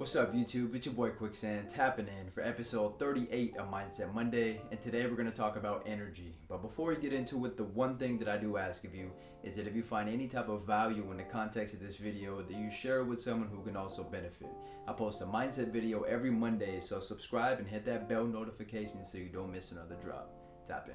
What's up, YouTube? It's your boy Quicksand tapping in for episode 38 of Mindset Monday, and today we're going to talk about energy. But before we get into it, the one thing that I do ask of you is that if you find any type of value in the context of this video, that you share it with someone who can also benefit. I post a mindset video every Monday, so subscribe and hit that bell notification so you don't miss another drop. Tap in.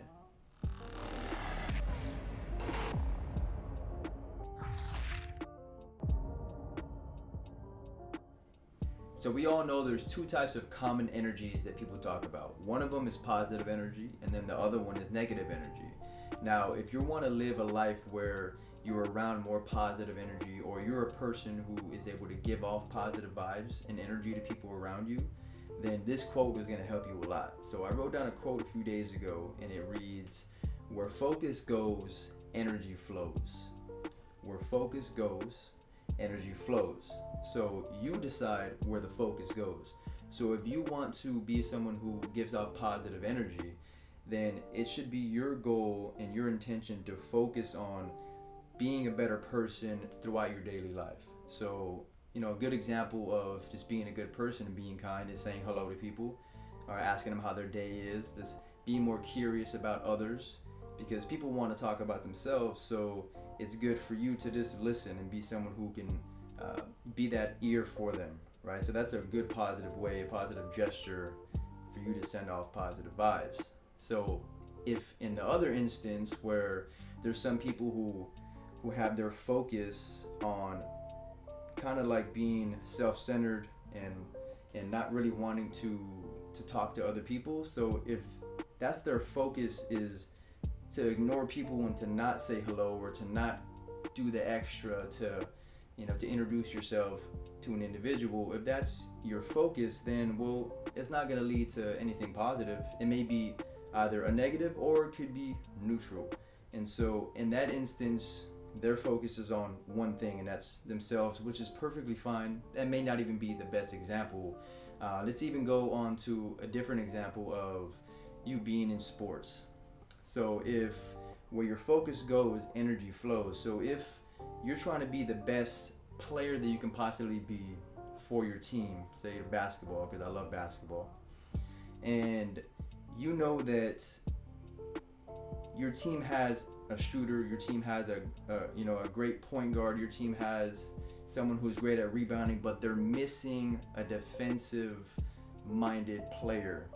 So we all know there's two types of common energies that people talk about. One of them is positive energy, and then the other one is negative energy. Now, if you want to live a life where you're around more positive energy, or you're a person who is able to give off positive vibes and energy to people around you, then this quote is going to help you a lot. So I wrote down a quote a few days ago, and it reads, "Where focus goes, energy flows. Where focus goes, energy flows." So you decide where the focus goes. So if you want to be someone who gives out positive energy, then it should be your goal and your intention to focus on being a better person throughout your daily life. So, a good example of just being a good person and being kind is saying hello to people, or asking them how their day is. Just being more curious about others, because people want to talk about themselves. So it's good for you to just listen and be someone who can be that ear for them, right? So that's a good positive way, a positive gesture for you to send off positive vibes. So if in the other instance where there's some people who have their focus on kind of like being self-centered and not really wanting to talk to other people, so if that's their focus, is to ignore people and to not say hello, or to not do the extra to introduce yourself to an individual, if that's your focus, then it's not going to lead to anything positive. It may be either a negative or it could be neutral. And so in that instance, their focus is on one thing, and that's themselves, which is perfectly fine. That may not even be the best example. Let's even go on to a different example of you being in sports. So if where your focus goes, energy flows. So if you're trying to be the best player that you can possibly be for your team, say basketball, because I love basketball, and you know that your team has a shooter, your team has a great point guard, your team has someone who's great at rebounding, but they're missing a defensive minded player,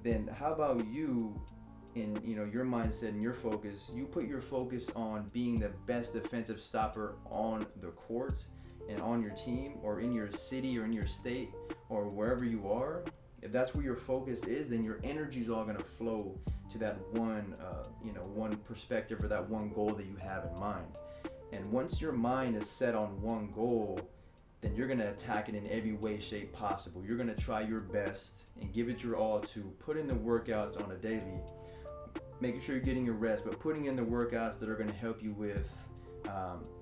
then how about you, in your mindset and your focus, you put your focus on being the best defensive stopper on the court and on your team, or in your city, or in your state, or wherever you are. If that's where your focus is, then your energy is all going to flow to that one perspective, or that one goal that you have in mind. And once your mind is set on one goal, then you're going to attack it in every way, shape possible. You're going to try your best and give it your all to put in the workouts on a daily, making sure you're getting your rest, but putting in the workouts that are going to help you with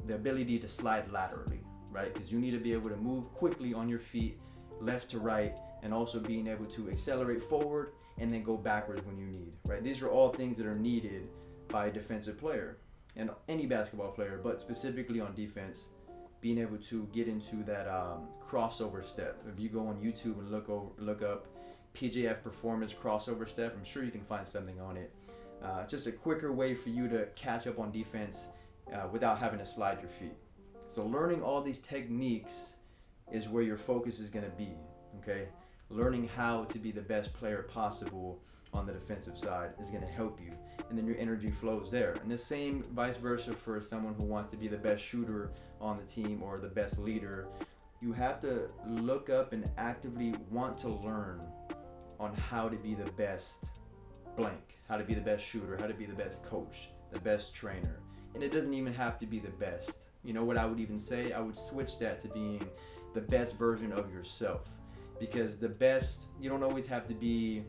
the ability to slide laterally, right? Because you need to be able to move quickly on your feet, left to right, and also being able to accelerate forward and then go backwards when you need, right? These are all things that are needed by a defensive player and any basketball player, but specifically on defense, being able to get into that crossover step. If you go on YouTube and look up PJF Performance crossover step, I'm sure you can find something on it. Just a quicker way for you to catch up on defense without having to slide your feet. So learning all these techniques is where your focus is going to be, okay? Learning how to be the best player possible on the defensive side is going to help you, and then your energy flows there. And the same vice versa for someone who wants to be the best shooter on the team, or the best leader. You have to look up and actively want to learn on how to be the best blank, how to be the best shooter, how to be the best coach, the best trainer. And it doesn't even have to be the best. You know what I would even say? I would switch that to being the best version of yourself. Because the best, you don't always have to be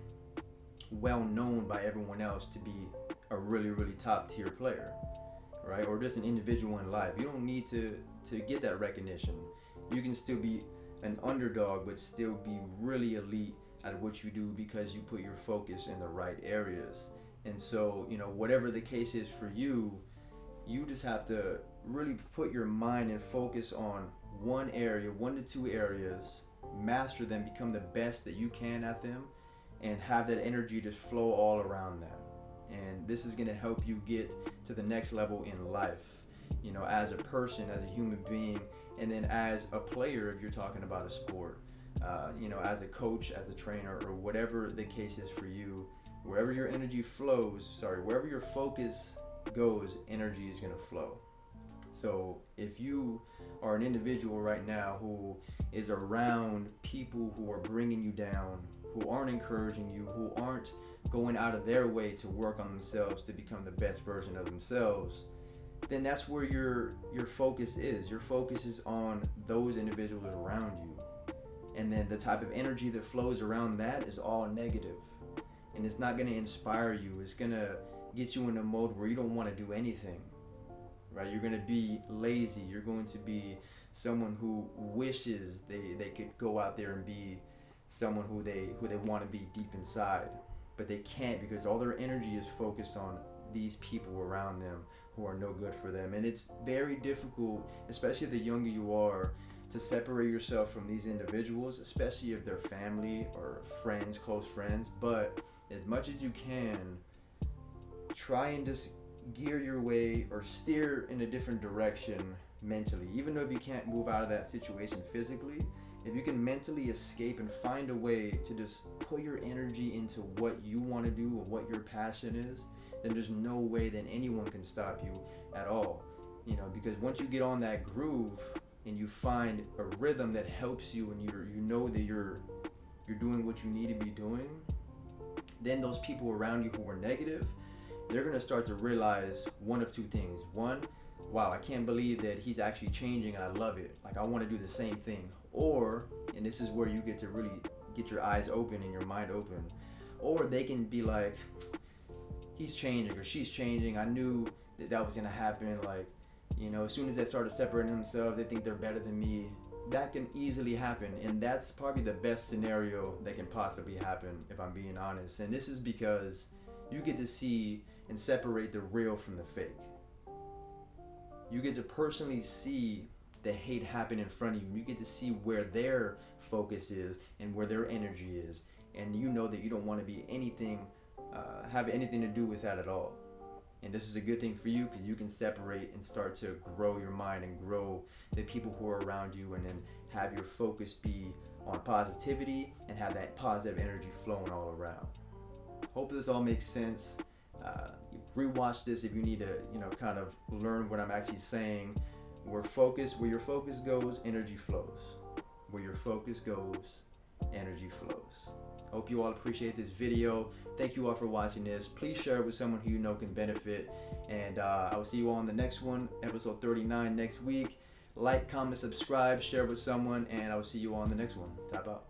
well known by everyone else to be a really, really top tier player, right? Or just an individual in life. You don't need to get that recognition. You can still be an underdog, but still be really elite at what you do, because you put your focus in the right areas. And so, whatever the case is for you, you just have to really put your mind and focus on one area, 1 to 2 areas, master them, become the best that you can at them, and have that energy just flow all around them. And this is going to help you get to the next level in life, you know, as a person, as a human being, and then as a player if you're talking about a sport, you know, as a coach, as a trainer, or whatever the case is for you. Wherever your energy flows, wherever your focus goes, energy is going to flow. So if you are an individual right now who is around people who are bringing you down, who aren't encouraging you, who aren't going out of their way to work on themselves to become the best version of themselves, then that's where your focus is. Your focus is on those individuals around you. And then the type of energy that flows around that is all negative. And it's not going to inspire you. It's going to get you in a mode where you don't want to do anything. Right? You're going to be lazy. You're going to be someone who wishes they could go out there and be someone who they want to be deep inside. But they can't, because all their energy is focused on these people around them who are no good for them. And it's very difficult, especially the younger you are, to separate yourself from these individuals, especially if they're family or friends, close friends. But as much as you can, try and just gear your way or steer in a different direction mentally. Even though if you can't move out of that situation physically, if you can mentally escape and find a way to just put your energy into what you want to do or what your passion is, then there's no way that anyone can stop you at all. You know, because once you get on that groove and you find a rhythm that helps you, and you know that you're doing what you need to be doing, then those people around you who are negative, they're going to start to realize one of two things. One, wow, I can't believe that he's actually changing and I love it. Like, I want to do the same thing. Or, and this is where you get to really get your eyes open and your mind open, or they can be like, he's changing or she's changing. I knew that was going to happen. Like, you know, as soon as they started separating themselves, they think they're better than me. That can easily happen. And that's probably the best scenario that can possibly happen, if I'm being honest. And this is because you get to see and separate the real from the fake. You get to personally see the hate happen in front of you. You get to see where their focus is and where their energy is. And you know that you don't want to be anything, have anything to do with that at all. And this is a good thing for you, because you can separate and start to grow your mind and grow the people who are around you, and then have your focus be on positivity and have that positive energy flowing all around. Hope this all makes sense. Rewatch this if you need to, you know, kind of learn what I'm actually saying. Where your focus goes, energy flows. Where your focus goes, energy flows. Hope you all appreciate this video. Thank you all for watching this. Please share it with someone who you know can benefit. And I will see you all on the next one, episode 39 next week. Like, comment, subscribe, share with someone, and I will see you all on the next one. Tap out.